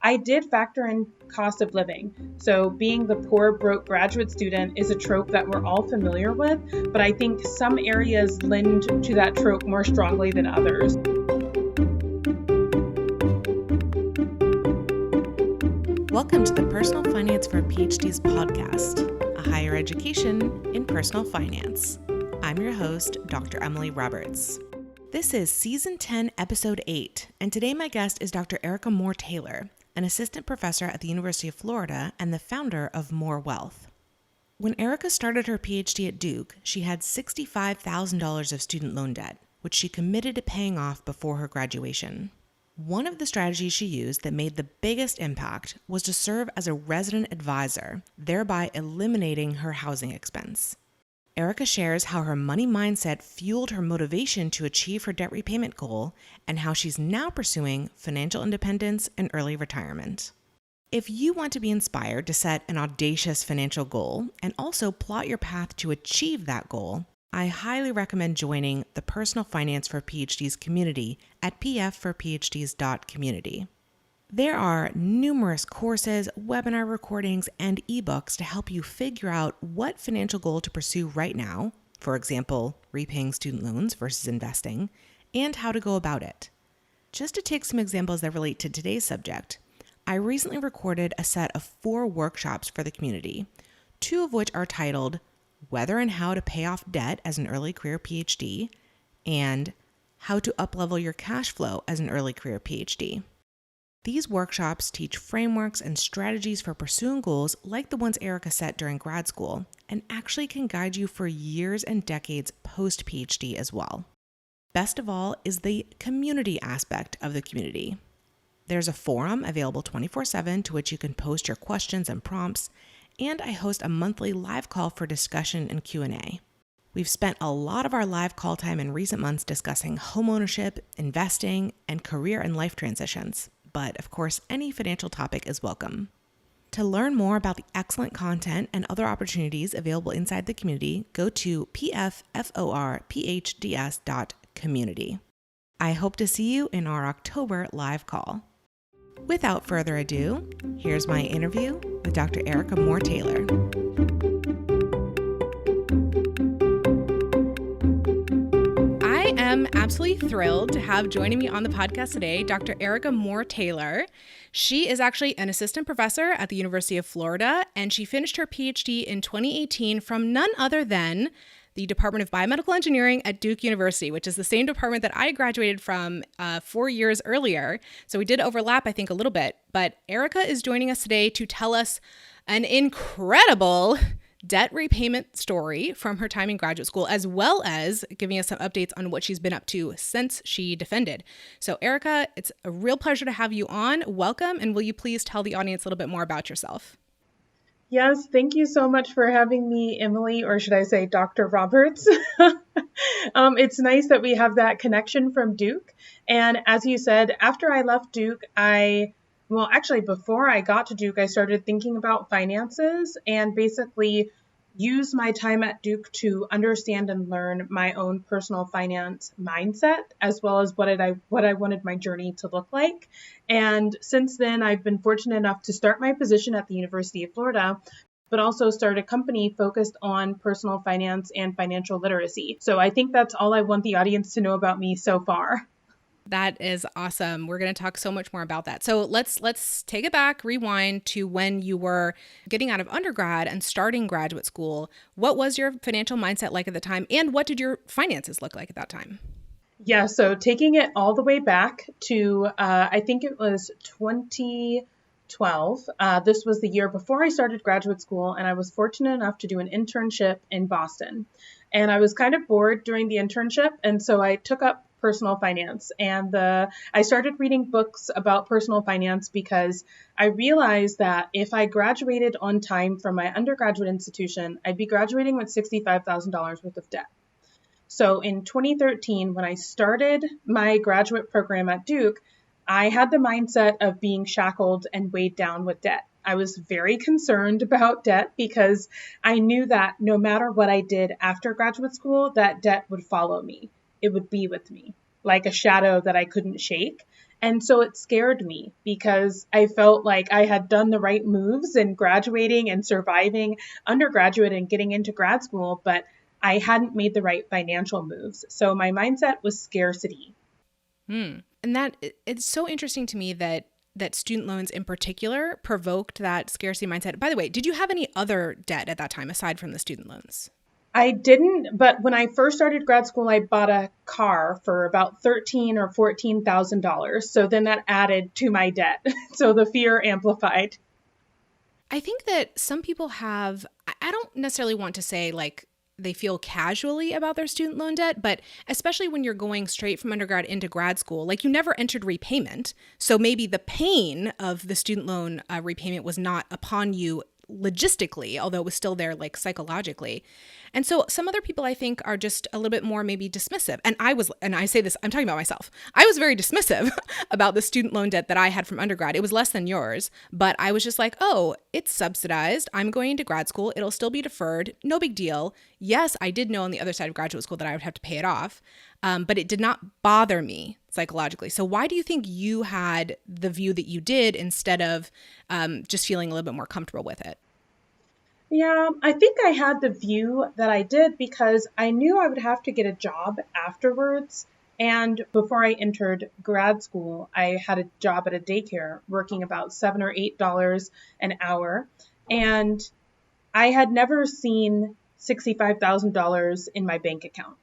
I did factor in cost of living. So being the poor, broke graduate student is a trope that we're all familiar with, but I think some areas lend to that trope more strongly than others. Welcome to the Personal Finance for PhDs podcast, a higher education in personal finance. I'm your host, Dr. Emily Roberts. This is Season 10, Episode 8, and today my guest is Dr. Erika Moore Taylor, an assistant professor at the University of Florida and the founder of More Wealth. When Erika started her PhD at Duke, she had $65,000 of student loan debt, which she committed to paying off before her graduation. One of the strategies she used that made the biggest impact was to serve as a resident advisor, thereby eliminating her housing expense. Erika shares how her money mindset fueled her motivation to achieve her debt repayment goal and how she's now pursuing financial independence and early retirement. If you want to be inspired to set an audacious financial goal and also plot your path to achieve that goal, I highly recommend joining the Personal Finance for PhDs community at pfforphds.community. There are numerous courses, webinar recordings, and ebooks to help you figure out what financial goal to pursue right now, for example, repaying student loans versus investing, and how to go about it. Just to take some examples that relate to today's subject, I recently recorded a set of 4 workshops for the community, 2 of which are titled Whether and How to Pay Off Debt as an Early Career PhD and How to Uplevel Your Cash Flow as an Early Career PhD. These workshops teach frameworks and strategies for pursuing goals like the ones Erika set during grad school and actually can guide you for years and decades post-PhD as well. Best of all is the community aspect of the community. There's a forum available 24/7 to which you can post your questions and prompts, and I host a monthly live call for discussion and Q&A. We've spent a lot of our live call time in recent months discussing homeownership, investing, and career and life transitions. But of course, any financial topic is welcome. To learn more about the excellent content and other opportunities available inside the community, go to pfforphds.community. I hope to see you in our October live call. Without further ado, here's my interview with Dr. Erika Moore Taylor. I am absolutely thrilled to have joining me on the podcast today, Dr. Erika Moore Taylor. She is actually an assistant professor at the University of Florida, and she finished her PhD in 2018 from none other than the Department of Biomedical Engineering at Duke University, which is the same department that I graduated from 4 years earlier. So we did overlap, I think, a little bit. But Erika is joining us today to tell us an incredible debt repayment story from her time in graduate school, as well as giving us some updates on what she's been up to since she defended. So Erika, it's a real pleasure to have you on. Welcome, and will you please tell the audience a little bit more about yourself? Yes, thank you so much for having me, Emily, or should I say Dr. Roberts. It's nice that we have that connection from Duke. And as you said, after I left Duke, before I got to Duke, I started thinking about finances and basically used my time at Duke to understand and learn my own personal finance mindset, as well as what I wanted my journey to look like. And since then, I've been fortunate enough to start my position at the University of Florida, but also start a company focused on personal finance and financial literacy. So I think that's all I want the audience to know about me so far. That is awesome. We're going to talk so much more about that. So let's take it back, rewind to when you were getting out of undergrad and starting graduate school. What was your financial mindset like at the time, and what did your finances look like at that time? Yeah, so taking it all the way back to, I think it was 2012. This was the year before I started graduate school, and I was fortunate enough to do an internship in Boston. And I was kind of bored during the internship, and so I took up personal finance. And I started reading books about personal finance because I realized that if I graduated on time from my undergraduate institution, I'd be graduating with $65,000 worth of debt. So in 2013, when I started my graduate program at Duke, I had the mindset of being shackled and weighed down with debt. I was very concerned about debt because I knew that no matter what I did after graduate school, that debt would follow me. It would be with me like a shadow that I couldn't shake. And so it scared me because I felt like I had done the right moves in graduating and surviving undergraduate and getting into grad school, but I hadn't made the right financial moves. So my mindset was scarcity. And that it's so interesting to me that student loans in particular provoked that scarcity mindset. By the way, did you have any other debt at that time aside from the student loans? I didn't, but when I first started grad school, I bought a car for about $13,000 or $14,000. So then that added to my debt. So the fear amplified. I think that some people have, I don't necessarily want to say like they feel casually about their student loan debt, but especially when you're going straight from undergrad into grad school, like you never entered repayment. So maybe the pain of the student loan repayment was not upon you logistically, although it was still there like psychologically. And so some other people I think are just a little bit more maybe dismissive. And I say this, I'm talking about myself. I was very dismissive about the student loan debt that I had from undergrad. It was less than yours, but I was just like, oh, it's subsidized. I'm going into grad school. It'll still be deferred. No big deal. Yes, I did know on the other side of graduate school that I would have to pay it off, but it did not bother me psychologically. So why do you think you had the view that you did instead of just feeling a little bit more comfortable with it? Yeah, I think I had the view that I did because I knew I would have to get a job afterwards. And before I entered grad school, I had a job at a daycare working about $7 or $8 an hour. And I had never seen $65,000 in my bank account.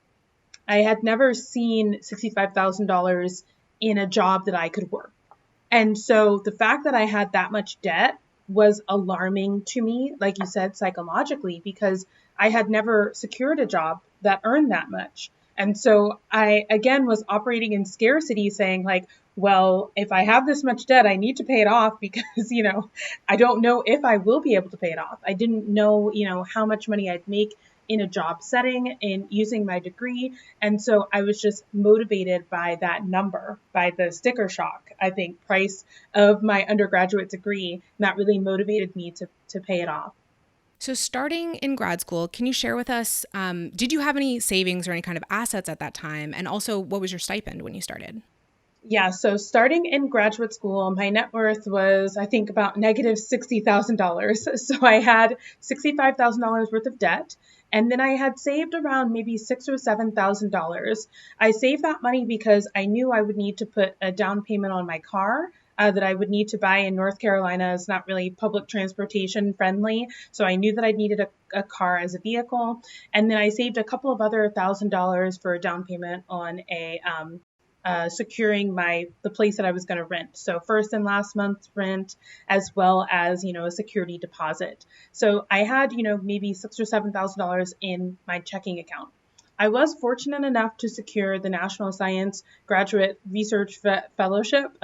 I had never seen $65,000 in a job that I could work. And so the fact that I had that much debt was alarming to me, like you said, psychologically, because I had never secured a job that earned that much. And so I, again, was operating in scarcity, saying like, well, if I have this much debt, I need to pay it off because, I don't know if I will be able to pay it off. I didn't know, how much money I'd make in a job setting and using my degree. And so I was just motivated by that number, by the sticker shock, I think, price of my undergraduate degree. And that really motivated me to pay it off. So starting in grad school, can you share with us, did you have any savings or any kind of assets at that time? And also, what was your stipend when you started? Yeah, so starting in graduate school, my net worth was, I think, about negative $60,000. So I had $65,000 worth of debt. And then I had saved around maybe $6,000 or $7,000. I saved that money because I knew I would need to put a down payment on my car that I would need to buy in North Carolina. It's not really public transportation friendly. So I knew that I needed a car as a vehicle. And then I saved a couple of other $1,000 for a down payment on securing the place that I was going to rent. So first and last month's rent, as well as, a security deposit. So I had, maybe $6,000 or $7,000 in my checking account. I was fortunate enough to secure the National Science Graduate Research Fellowship,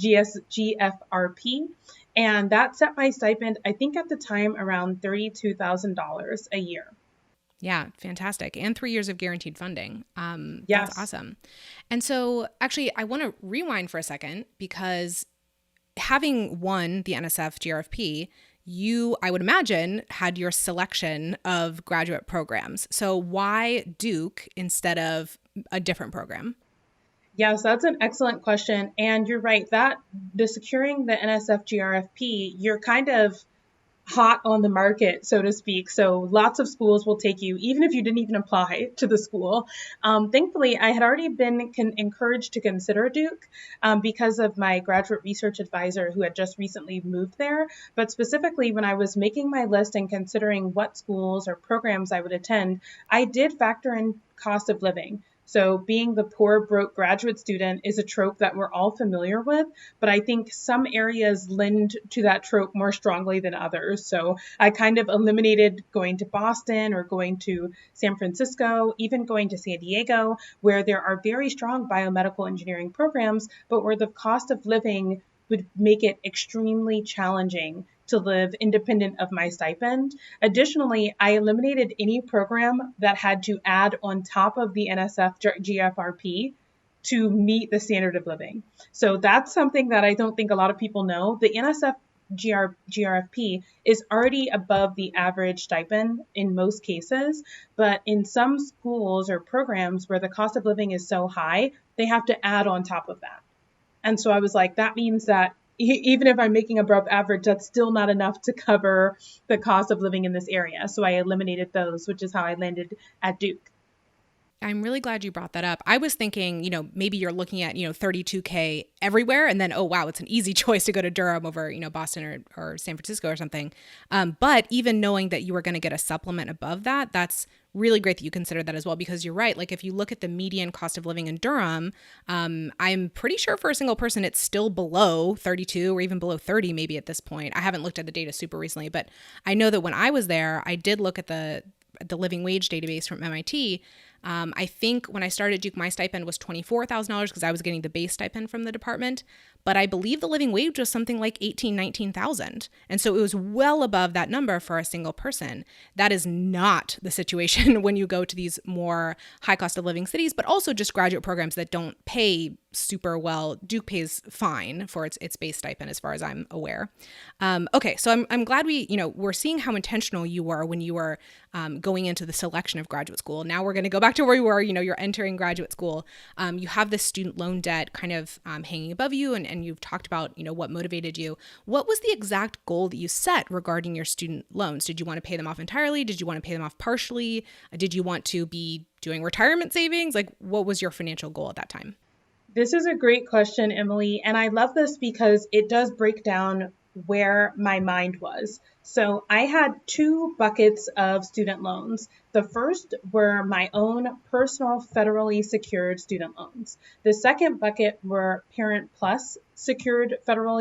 GFRP, and that set my stipend, I think at the time, around $32,000 a year. Yeah, fantastic. And 3 years of guaranteed funding. Yes. That's awesome. And so actually, I want to rewind for a second because having won the NSF GRFP, you, I would imagine, had your selection of graduate programs. So why Duke instead of a different program? Yes, that's an excellent question. And you're right that the securing the NSF GRFP, you're kind of hot on the market, so to speak. So lots of schools will take you, even if you didn't even apply to the school. Thankfully, I had already been encouraged to consider Duke because of my graduate research advisor who had just recently moved there. But specifically, when I was making my list and considering what schools or programs I would attend, I did factor in cost of living. So being the poor, broke graduate student is a trope that we're all familiar with, but I think some areas lend to that trope more strongly than others. So I kind of eliminated going to Boston or going to San Francisco, even going to San Diego, where there are very strong biomedical engineering programs, but where the cost of living would make it extremely challenging to live independent of my stipend. Additionally, I eliminated any program that had to add on top of the NSF GFRP to meet the standard of living. So that's something that I don't think a lot of people know. The NSF GRFP is already above the average stipend in most cases, but in some schools or programs where the cost of living is so high, they have to add on top of that. And so I was like, that means that even if I'm making above average, that's still not enough to cover the cost of living in this area. So I eliminated those, which is how I landed at Duke. I'm really glad you brought that up. I was thinking, maybe you're looking at, 32K everywhere. And then, oh, wow, it's an easy choice to go to Durham over, Boston or San Francisco or something. But even knowing that you were going to get a supplement above that, that's really great that you consider that as well, because you're right. Like if you look at the median cost of living in Durham, I'm pretty sure for a single person, it's still below 32 or even below 30 maybe at this point. I haven't looked at the data super recently, but I know that when I was there, I did look at the living wage database from MIT. I think when I started Duke, my stipend was $24,000 because I was getting the base stipend from the department. But I believe the living wage was something like $19,000. And so it was well above that number for a single person. That is not the situation when you go to these more high cost of living cities, but also just graduate programs that don't pay super well. Duke pays fine for its base stipend, as far as I'm aware. Okay, so I'm glad we're seeing how intentional you were when you were going into the selection of graduate school. Now we're going to go back to where you were. You're entering graduate school. You have this student loan debt kind of hanging above you, and you've talked about what motivated you. What was the exact goal that you set regarding your student loans? Did you want to pay them off entirely? Did you want to pay them off partially? Did you want to be doing retirement savings? Like, what was your financial goal at that time? This is a great question, Emily. And I love this because it does break down where my mind was. So I had two buckets of student loans. The first were my own personal federally secured student loans. The second bucket were Parent Plus secured federal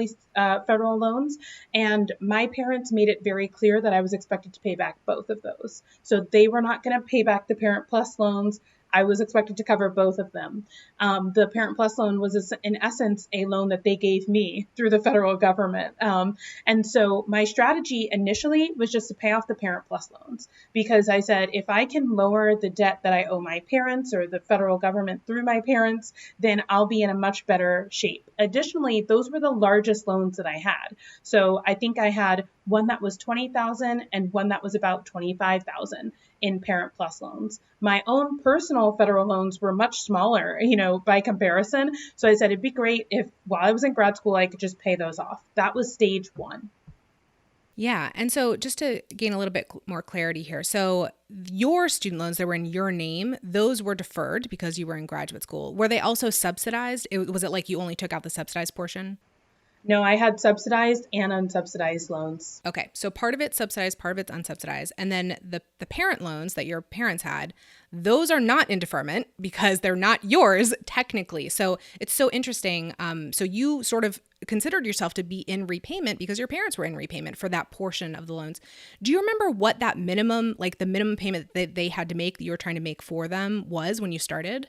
loans. And my parents made it very clear that I was expected to pay back both of those. So they were not going to pay back the Parent Plus loans. I was expected to cover both of them. The Parent Plus loan was, in essence, a loan that they gave me through the federal government. And so my strategy initially was just to pay off the Parent Plus loans, because I said, if I can lower the debt that I owe my parents or the federal government through my parents, then I'll be in a much better shape. Additionally, those were the largest loans that I had. So I think I had one that was $20,000 and one that was about $25,000 in Parent Plus loans. My own personal federal loans were much smaller, by comparison. So I said it'd be great if while I was in grad school, I could just pay those off. That was stage one. Yeah. And so just to gain a little bit more clarity here. So your student loans that were in your name, those were deferred because you were in graduate school. Were they also subsidized? Was it like you only took out the subsidized portion? No, I had subsidized and unsubsidized loans. Okay. So part of it's subsidized, part of it's unsubsidized. And then the parent loans that your parents had, those are not in deferment because they're not yours technically. So it's so interesting. So you sort of considered yourself to be in repayment because your parents were in repayment for that portion of the loans. Do you remember what that minimum, like the minimum payment that they had to make that you were trying to make for them was when you started?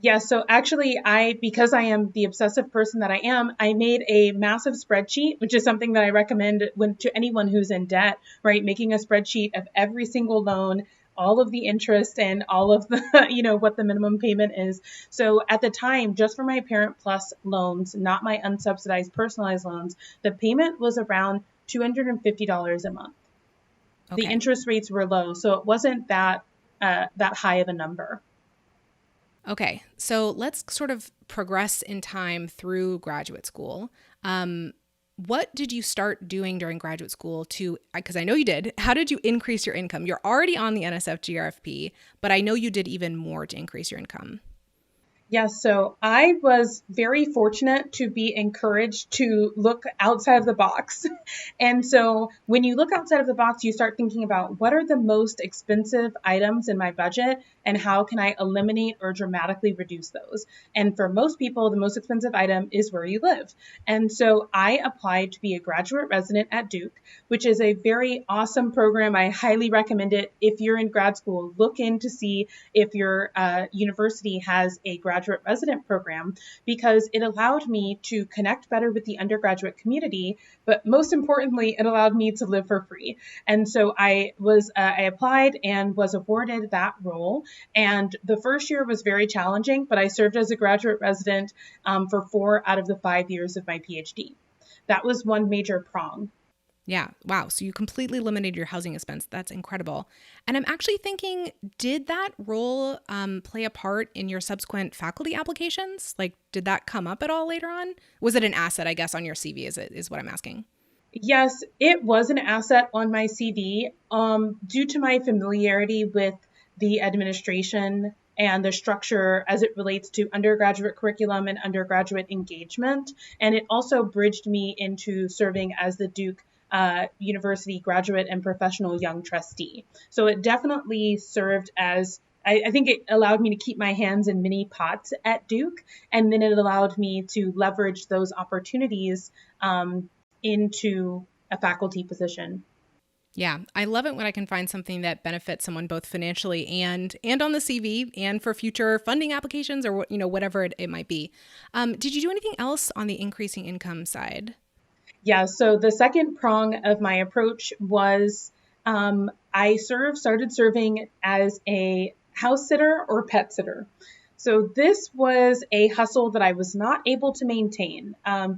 Yeah, so actually because I am the obsessive person that I am, I made a massive spreadsheet, which is something that I recommend to anyone who's in debt, right? Making a spreadsheet of every single loan, all of the interest and all of the, what the minimum payment is. So at the time, just for my Parent Plus loans, not my unsubsidized personalized loans, the payment was around $250 a month. Okay. The interest rates were low, so it wasn't that high of a number. Okay, so let's sort of progress in time through graduate school. What did you start doing during graduate school because I know you did, how did you increase your income? You're already on the NSF GRFP, but I know you did even more to increase your income. Yes, so I was very fortunate to be encouraged to look outside of the box. And so when you look outside of the box, you start thinking about what are the most expensive items in my budget and how can I eliminate or dramatically reduce those? And for most people, the most expensive item is where you live. And so I applied to be a graduate resident at Duke, which is a very awesome program. I highly recommend it. If you're in grad school, look in to see if your university has a graduate resident program, because it allowed me to connect better with the undergraduate community, but most importantly, it allowed me to live for free. And so I applied and was awarded that role. And the first year was very challenging, but I served as a graduate resident for 4 out of the 5 years of my PhD. That was one major prong. Yeah. Wow. So you completely eliminated your housing expense. That's incredible. And I'm actually thinking, did that role play a part in your subsequent faculty applications? Like, did that come up at all later on? Was it an asset, I guess, on your CV is what I'm asking. Yes, it was an asset on my CV due to my familiarity with the administration and the structure as it relates to undergraduate curriculum and undergraduate engagement. And it also bridged me into serving as the Duke University graduate and professional young trustee. So it definitely served as I think it allowed me to keep my hands in many pots at Duke, and then it allowed me to leverage those opportunities into a faculty position. Yeah, I love it when I can find something that benefits someone both financially and on the CV and for future funding applications or whatever it might be. Did you do anything else on the increasing income side? Yeah, so the second prong of my approach was I started serving as a house sitter or pet sitter. So this was a hustle that I was not able to maintain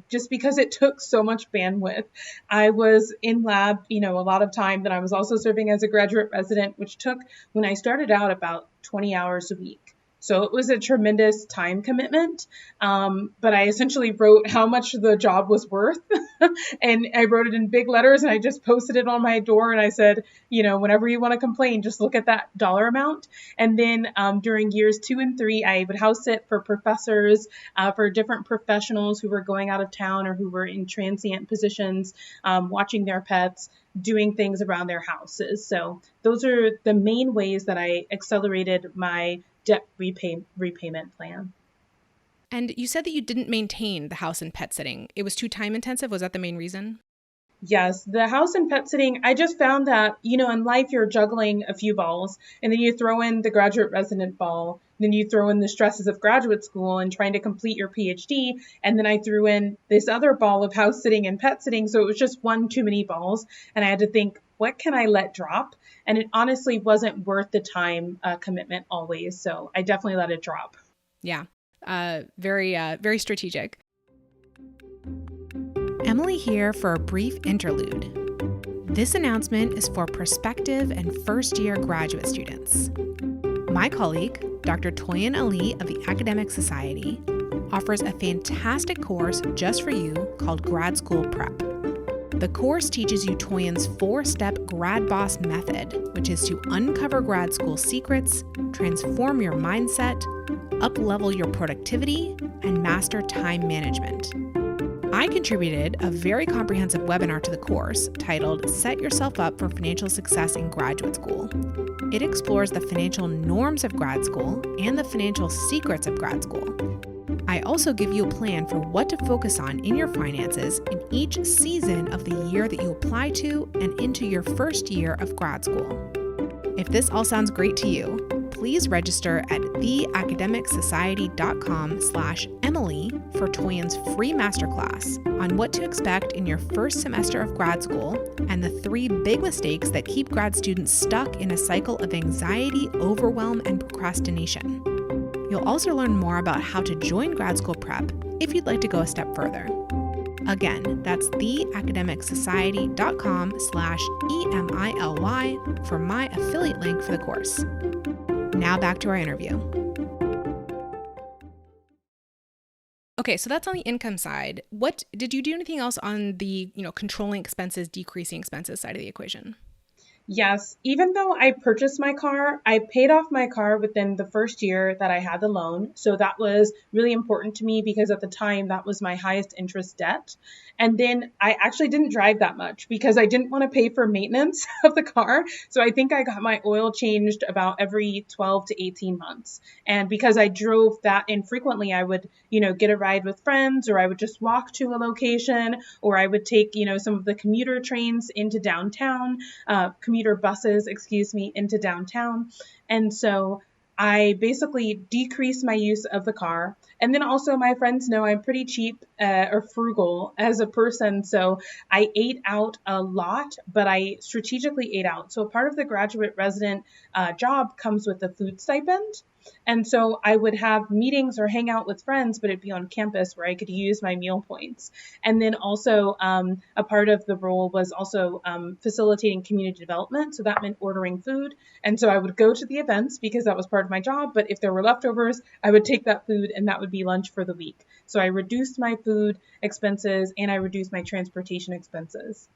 just because it took so much bandwidth. I was in lab, a lot of time. Then I was also serving as a graduate resident, which took, when I started out, about 20 hours a week. So it was a tremendous time commitment. But I essentially wrote how much the job was worth. And I wrote it in big letters and I just posted it on my door. And I said, whenever you want to complain, just look at that dollar amount. And then during years 2 and 3, I would house sit for professors, for different professionals who were going out of town or who were in transient positions, watching their pets, doing things around their houses. So those are the main ways that I accelerated my debt repayment plan. And you said that you didn't maintain the house and pet sitting. It was too time intensive. Was that the main reason? Yes, the house and pet sitting, I just found that, in life you're juggling a few balls and then you throw in the graduate resident ball, then you throw in the stresses of graduate school and trying to complete your PhD. And then I threw in this other ball of house sitting and pet sitting. So it was just one too many balls. And I had to think, what can I let drop? And it honestly wasn't worth the time commitment always. So I definitely let it drop. Yeah. Very strategic. Emily here for a brief interlude. This announcement is for prospective and first-year graduate students. My colleague, Dr. Toyin Ali of the Academic Society, offers a fantastic course just for you called Grad School Prep. The course teaches you Toyin's 4-step Grad Boss method, which is to uncover grad school secrets, transform your mindset, up-level your productivity, and master time management. I contributed a very comprehensive webinar to the course titled Set Yourself Up for Financial Success in Graduate School. It explores the financial norms of grad school and the financial secrets of grad school. I also give you a plan for what to focus on in your finances in each season of the year that you apply to and into your first year of grad school. If this all sounds great to you, please register at theacademicsociety.com/Emily for Toyin's free masterclass on what to expect in your first semester of grad school and the 3 big mistakes that keep grad students stuck in a cycle of anxiety, overwhelm, and procrastination. You'll also learn more about how to join grad school prep if you'd like to go a step further. Again, that's theacademicsociety.com/EMILY for my affiliate link for the course. Now back to our interview. Okay, so that's on the income side. What did you do anything else on the, controlling expenses, decreasing expenses side of the equation? Yes, even though I purchased my car, I paid off my car within the first year that I had the loan. So that was really important to me because at the time that was my highest interest debt. And then I actually didn't drive that much because I didn't want to pay for maintenance of the car. So I think I got my oil changed about every 12 to 18 months. And because I drove that infrequently, I would, get a ride with friends, or I would just walk to a location, or I would take, some of the commuter trains into downtown, commuter buses, into downtown. And so I basically decreased my use of the car. And then also my friends know I'm pretty cheap or frugal as a person. So I ate out a lot, but I strategically ate out. So part of the graduate resident job comes with a food stipend. And so I would have meetings or hang out with friends, but it'd be on campus where I could use my meal points. And then also a part of the role was also facilitating community development. So that meant ordering food. And so I would go to the events because that was part of my job. But if there were leftovers, I would take that food and that would be lunch for the week. So I reduced my food expenses and I reduced my transportation expenses.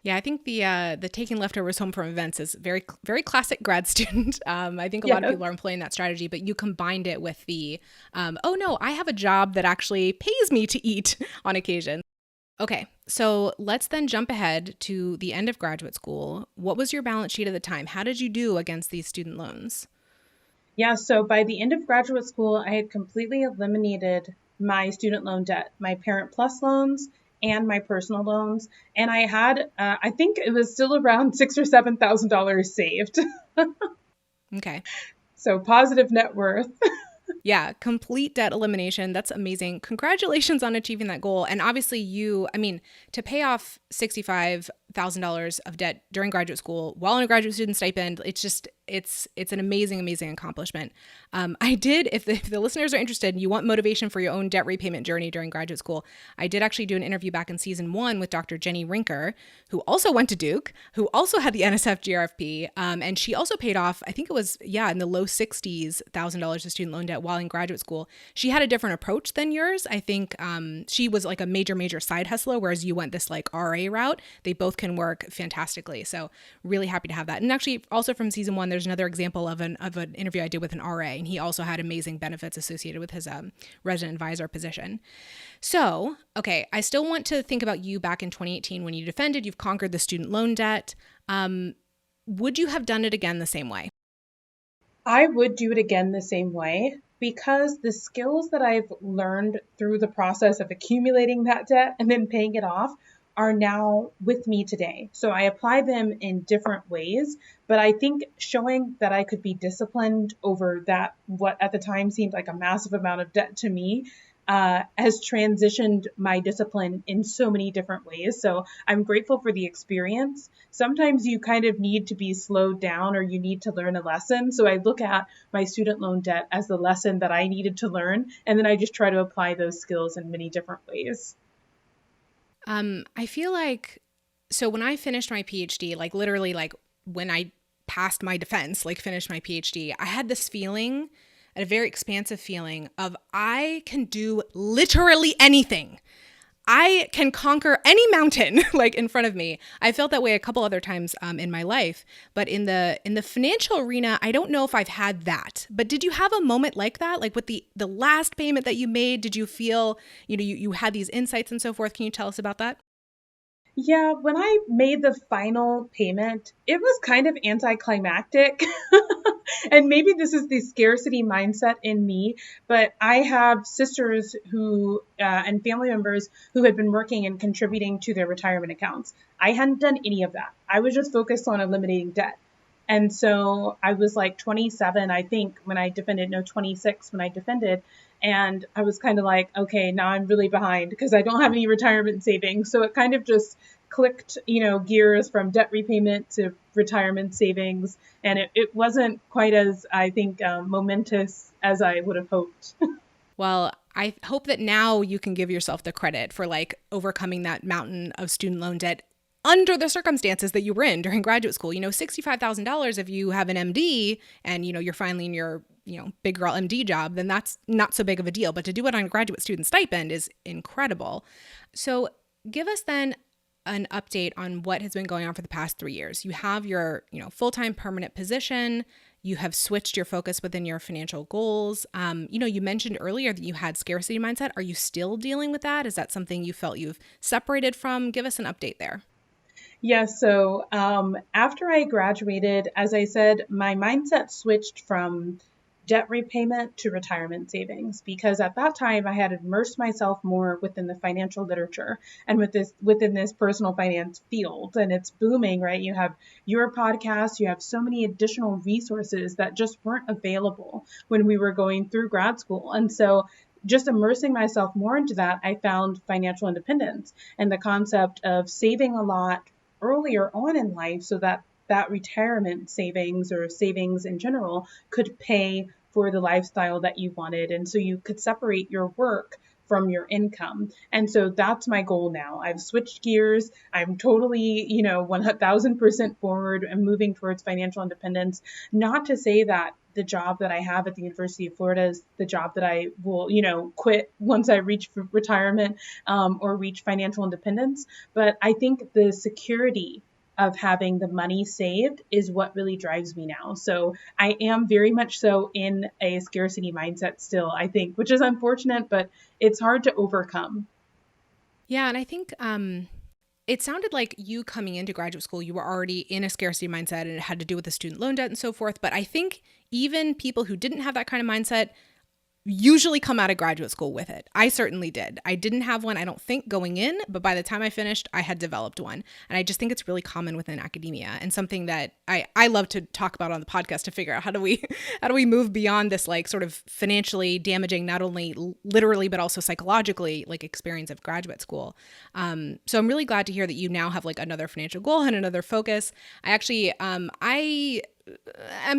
Yeah, I think the taking leftovers home from events is very, very classic grad student. I think a lot of people are employing that strategy, but you combined it with the, oh no, I have a job that actually pays me to eat on occasion. Okay, so let's then jump ahead to the end of graduate school. What was your balance sheet at the time? How did you do against these student loans? Yeah, so by the end of graduate school, I had completely eliminated my student loan debt, my Parent Plus loans, and my personal loans. And I had, I think it was still around $6,000 or $7,000 saved. Okay. So positive net worth. Yeah, complete debt elimination. That's amazing. Congratulations on achieving that goal. And obviously to pay off $65,000 of debt during graduate school while on a graduate student stipend, it's an amazing, amazing accomplishment. If the listeners are interested and you want motivation for your own debt repayment journey during graduate school, I did actually do an interview back in season 1 with Dr. Jenny Rinker, who also went to Duke, who also had the NSF GRFP. And she also paid off, I think it was, in the low 60s, $1,000 of student loan debt while in graduate school. She had a different approach than yours. I think she was like a major side hustler, whereas you went this like RA route. They both can work fantastically. So really happy to have that. And actually also from season 1, there's another example of an interview I did with an RA, and he also had amazing benefits associated with his resident advisor position. So, okay, I still want to think about you back in 2018 when you defended, you've conquered the student loan debt. Would you have done it again the same way? I would do it again the same way because the skills that I've learned through the process of accumulating that debt and then paying it off are now with me today. So I apply them in different ways, but I think showing that I could be disciplined over that, what at the time seemed like a massive amount of debt to me, has transitioned my discipline in so many different ways. So I'm grateful for the experience. Sometimes you kind of need to be slowed down or you need to learn a lesson. So I look at my student loan debt as the lesson that I needed to learn. And then I just try to apply those skills in many different ways. I feel like, so when I finished my PhD, like literally like when I passed my defense, like finished my PhD, I had this feeling, a very expansive feeling of I can do literally anything. I can conquer any mountain like in front of me. I felt that way a couple other times in my life, but in the financial arena, I don't know if I've had that. But did you have a moment like that? Like with the last payment that you made, did you feel, you had these insights and so forth? Can you tell us about that? Yeah, when I made the final payment, it was kind of anticlimactic. And maybe this is the scarcity mindset in me, but I have sisters who and family members who had been working and contributing to their retirement accounts. I hadn't done any of that. I was just focused on eliminating debt. And so I was like 27, I think, when I defended, no, 26 when I defended. And I was kind of like, okay, now I'm really behind because I don't have any retirement savings. So it kind of just clicked, gears from debt repayment to retirement savings. And it wasn't quite as, I think, momentous as I would have hoped. Well, I hope that now you can give yourself the credit for like overcoming that mountain of student loan debt under the circumstances that you were in during graduate school. $65,000 if you have an MD and, you're finally in your, big girl MD job, then that's not so big of a deal. But to do it on a graduate student stipend is incredible. So give us then an update on what has been going on for the past 3 years. You have your, full-time permanent position. You have switched your focus within your financial goals. You mentioned earlier that you had scarcity mindset. Are you still dealing with that? Is that something you felt you've separated from? Give us an update there. Yeah, so after I graduated, as I said, my mindset switched from debt repayment to retirement savings because at that time I had immersed myself more within the financial literature and within this personal finance field, and it's booming, right? You have your podcast, you have so many additional resources that just weren't available when we were going through grad school. And so just immersing myself more into that, I found financial independence and the concept of saving a lot earlier on in life so that retirement savings or savings in general could pay for the lifestyle that you wanted. And so you could separate your work from your income. And so that's my goal now. I've switched gears. I'm totally, 1000% forward and moving towards financial independence. Not to say that the job that I have at the University of Florida is the job that I will, quit once I reach retirement or reach financial independence. But I think the security of having the money saved is what really drives me now. So I am very much so in a scarcity mindset still, I think, which is unfortunate, but it's hard to overcome. Yeah. And I think it sounded like you coming into graduate school, you were already in a scarcity mindset and it had to do with the student loan debt and so forth. But I think even people who didn't have that kind of mindset usually come out of graduate school with it. I certainly did. I didn't have one, I don't think, going in, but by the time I finished, I had developed one. And I just think it's really common within academia and something that I love to talk about on the podcast to figure out how do we move beyond this like sort of financially damaging, not only literally, but also psychologically like experience of graduate school. So I'm really glad to hear that you now have like another financial goal and another focus. I'm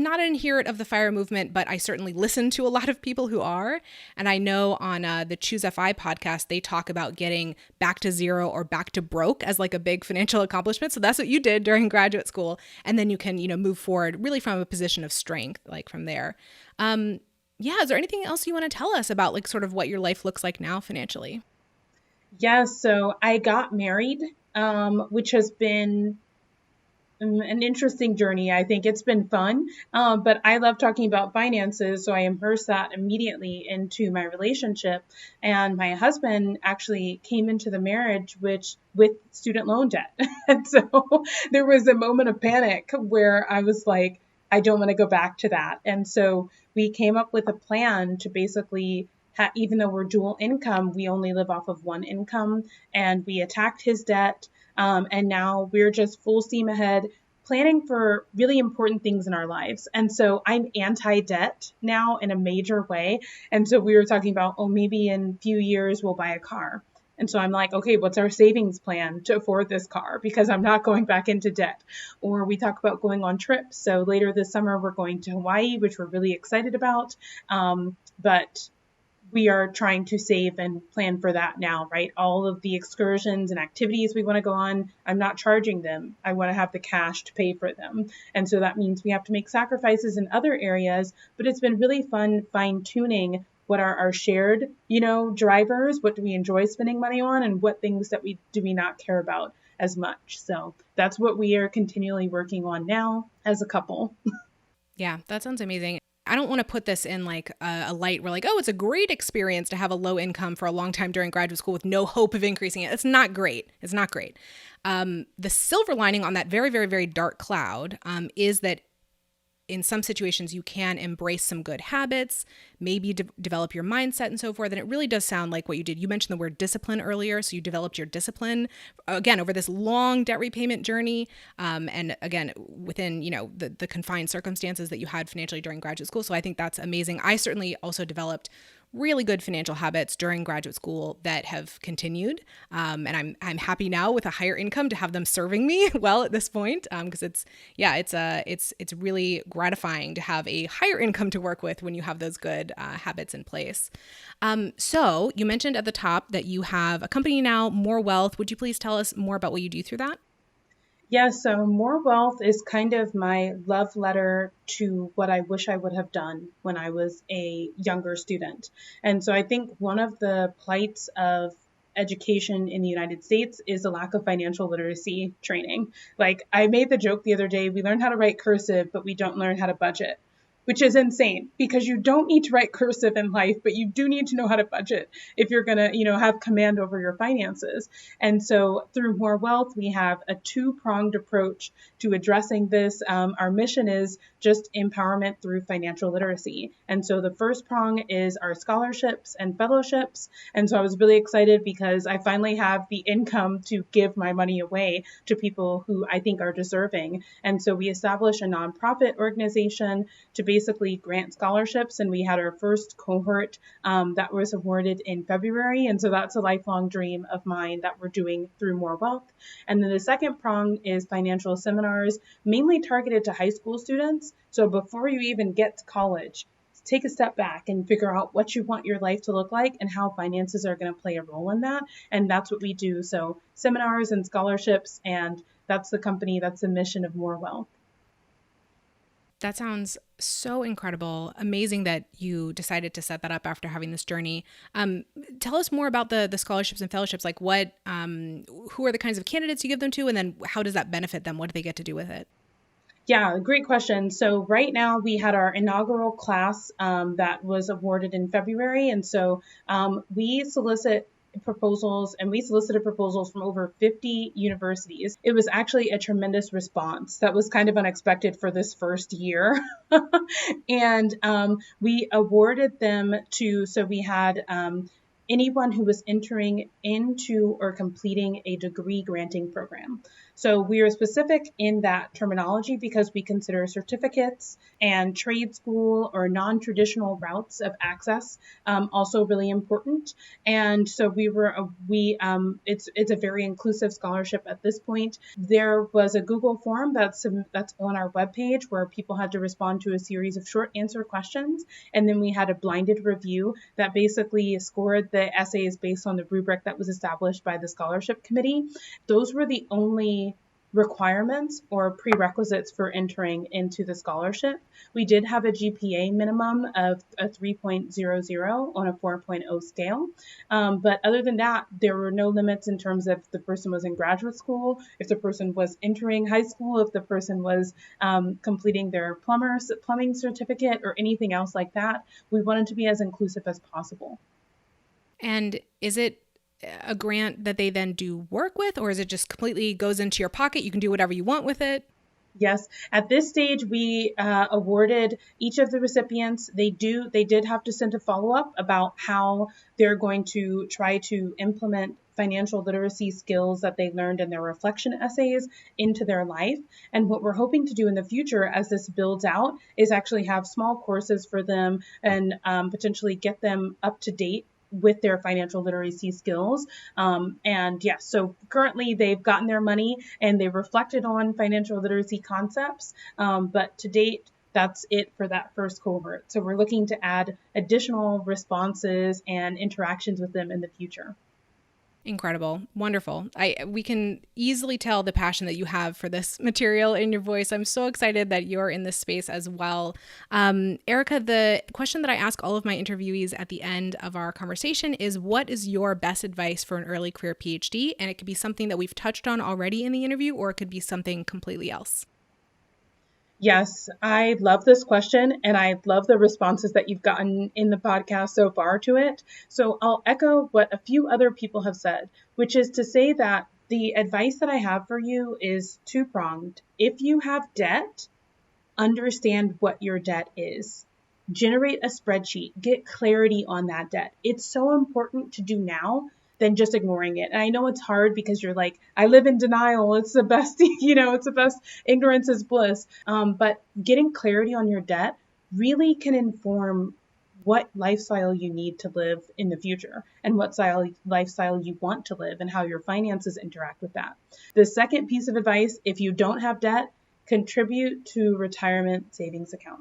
not an adherent of the FIRE movement, but I certainly listen to a lot of people who are. And I know on the Choose FI podcast, they talk about getting back to zero or back to broke as like a big financial accomplishment. So that's what you did during graduate school. And then you can, move forward really from a position of strength, like from there. Is there anything else you want to tell us about like sort of what your life looks like now financially? Yeah, so I got married, which has been an interesting journey. I think it's been fun, but I love talking about finances, so I immersed that immediately into my relationship. And my husband actually came into the marriage with student loan debt. And so there was a moment of panic where I was like, I don't want to go back to that. And so we came up with a plan to basically even though we're dual income, we only live off of one income, and we attacked his debt. And now we're just full steam ahead, planning for really important things in our lives. And so I'm anti-debt now in a major way. And so we were talking about, maybe in a few years we'll buy a car. And so I'm like, okay, what's our savings plan to afford this car? Because I'm not going back into debt. Or we talk about going on trips. So later this summer, we're going to Hawaii, which we're really excited about. But we are trying to save and plan for that now, right? All of the excursions and activities we want to go on, I'm not charging them. I want to have the cash to pay for them. And so that means we have to make sacrifices in other areas, but it's been really fun fine-tuning what are our shared, drivers, what do we enjoy spending money on, and what things that we not care about as much. So that's what we are continually working on now as a couple. Yeah, that sounds amazing. I don't want to put this in like a light where like, oh, it's a great experience to have a low income for a long time during graduate school with no hope of increasing it. It's not great. It's not great. The silver lining on that very, very, very dark cloud is that in some situations you can embrace some good habits, maybe develop your mindset and so forth. And it really does sound like what you did. You mentioned the word discipline earlier. So you developed your discipline, again, over this long debt repayment journey. And again, within, the confined circumstances that you had financially during graduate school. So I think that's amazing. I certainly also developed really good financial habits during graduate school that have continued. And I'm happy now with a higher income to have them serving me well at this point. Because it's really gratifying to have a higher income to work with when you have those good habits in place. So you mentioned at the top that you have a company now, More Wealth. Would you please tell us more about what you do through that? Yeah, so More Wealth is kind of my love letter to what I wish I would have done when I was a younger student. And so I think one of the plights of education in the United States is a lack of financial literacy training. Like I made the joke the other day, we learn how to write cursive, but we don't learn how to budget, which is insane because you don't need to write cursive in life, but you do need to know how to budget if you're going to, have command over your finances. And so through More Wealth, we have a two-pronged approach to addressing this. Our mission is just empowerment through financial literacy. And so the first prong is our scholarships and fellowships. And so I was really excited because I finally have the income to give my money away to people who I think are deserving. And so we established a nonprofit organization to basically grant scholarships. And we had our first cohort that was awarded in February. And so that's a lifelong dream of mine that we're doing through More Wealth. And then the second prong is financial seminars, mainly targeted to high school students. So before you even get to college, take a step back and figure out what you want your life to look like and how finances are going to play a role in that. And that's what we do. So seminars and scholarships, and that's the company, that's the mission of More Wealth. That sounds so incredible. Amazing that you decided to set that up after having this journey. Tell us more about the scholarships and fellowships. Like who are the kinds of candidates you give them to, and then how does that benefit them? What do they get to do with it? Yeah, great question. So right now we had our inaugural class that was awarded in February. And so we solicited proposals from over 50 universities. It was actually a tremendous response that was kind of unexpected for this first year. And we awarded them so we had anyone who was entering into or completing a degree granting program. So we are specific in that terminology because we consider certificates and trade school or non-traditional routes of access also really important. And so it's a very inclusive scholarship at this point. There was a Google form that's on our webpage where people had to respond to a series of short answer questions. And then we had a blinded review that basically scored the essays based on the rubric that was established by the scholarship committee. Those were the only requirements or prerequisites for entering into the scholarship. We did have a GPA minimum of a 3.00 on a 4.0 scale. But other than that, there were no limits in terms of if the person was in graduate school, if the person was entering high school, if the person was completing their plumbing certificate or anything else like that. We wanted to be as inclusive as possible. And is it a grant that they then do work with, or is it just completely goes into your pocket? You can do whatever you want with it? Yes. At this stage, we awarded each of the recipients. They did have to send a follow-up about how they're going to try to implement financial literacy skills that they learned in their reflection essays into their life. And what we're hoping to do in the future as this builds out is actually have small courses for them and potentially get them up to date with their financial literacy skills. And yes, so currently they've gotten their money and they've reflected on financial literacy concepts. But to date, that's it for that first cohort. So we're looking to add additional responses and interactions with them in the future. Incredible. Wonderful. We can easily tell the passion that you have for this material in your voice. I'm so excited that you're in this space as well. Erika, the question that I ask all of my interviewees at the end of our conversation is, what is your best advice for an early career PhD? And it could be something that we've touched on already in the interview, or it could be something completely else. Yes, I love this question, and I love the responses that you've gotten in the podcast so far to it. So I'll echo what a few other people have said, which is to say that the advice that I have for you is two-pronged. If you have debt, understand what your debt is. Generate a spreadsheet. Get clarity on that debt. It's so important to do now than just ignoring it. And I know it's hard because you're like, I live in denial. It's the best, it's the best. Ignorance is bliss. But getting clarity on your debt really can inform what lifestyle you need to live in the future and what lifestyle you want to live and how your finances interact with that. The second piece of advice, if you don't have debt, contribute to retirement savings account.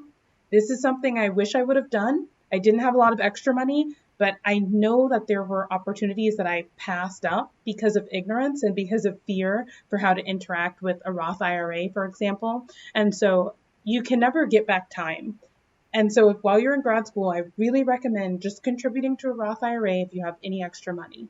This is something I wish I would have done. I didn't have a lot of extra money, but I know that there were opportunities that I passed up because of ignorance and because of fear for how to interact with a Roth IRA, for example. And so you can never get back time. And so while you're in grad school, I really recommend just contributing to a Roth IRA if you have any extra money.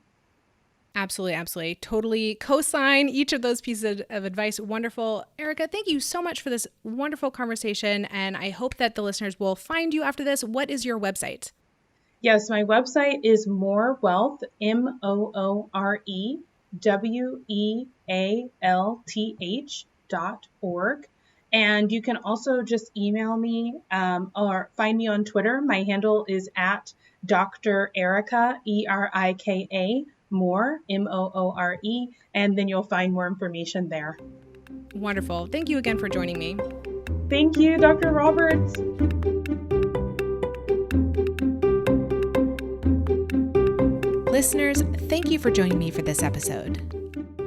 Absolutely, absolutely. Totally co-sign each of those pieces of advice. Wonderful. Erika, thank you so much for this wonderful conversation. And I hope that the listeners will find you after this. What is your website? Yes, my website is morewealth, MOOREALTH.org. And you can also just email me or find me on Twitter. My handle is at Dr. Erika, ERIKA, Moore, MOORE, and then you'll find more information there. Wonderful. Thank you again for joining me. Thank you, Dr. Roberts. Listeners, thank you for joining me for this episode.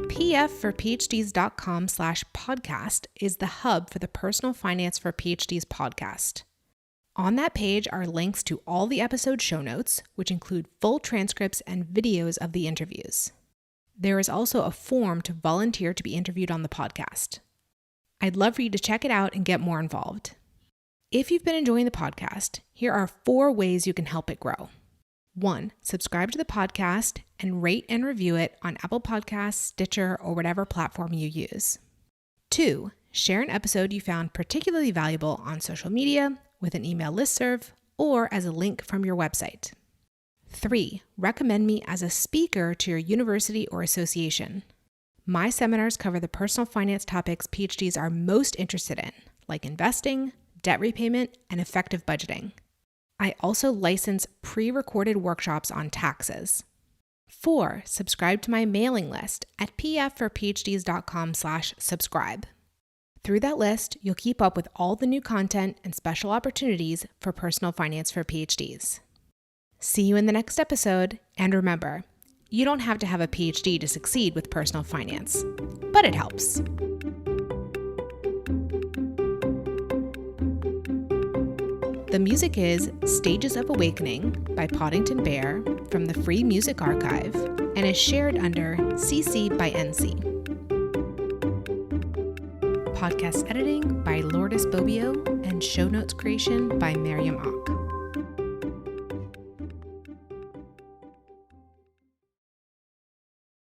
pfforphds.com/podcast is the hub for the Personal Finance for PhDs podcast. On that page are links to all the episode show notes, which include full transcripts and videos of the interviews. There is also a form to volunteer to be interviewed on the podcast. I'd love for you to check it out and get more involved. If you've been enjoying the podcast, here are 4 ways you can help it grow. 1, subscribe to the podcast and rate and review it on Apple Podcasts, Stitcher, or whatever platform you use. 2, share an episode you found particularly valuable on social media, with an email listserv, or as a link from your website. 3, recommend me as a speaker to your university or association. My seminars cover the personal finance topics PhDs are most interested in, like investing, debt repayment, and effective budgeting. I also license pre-recorded workshops on taxes. 4, subscribe to my mailing list at pfforphds.com/subscribe. Through that list, you'll keep up with all the new content and special opportunities for personal finance for PhDs. See you in the next episode, and remember, you don't have to have a PhD to succeed with personal finance, but it helps. The music is Stages of Awakening by Poddington Bear from the Free Music Archive and is shared under CC by NC. Podcast editing by Lourdes Bobbio and show notes creation by Miriam Ock.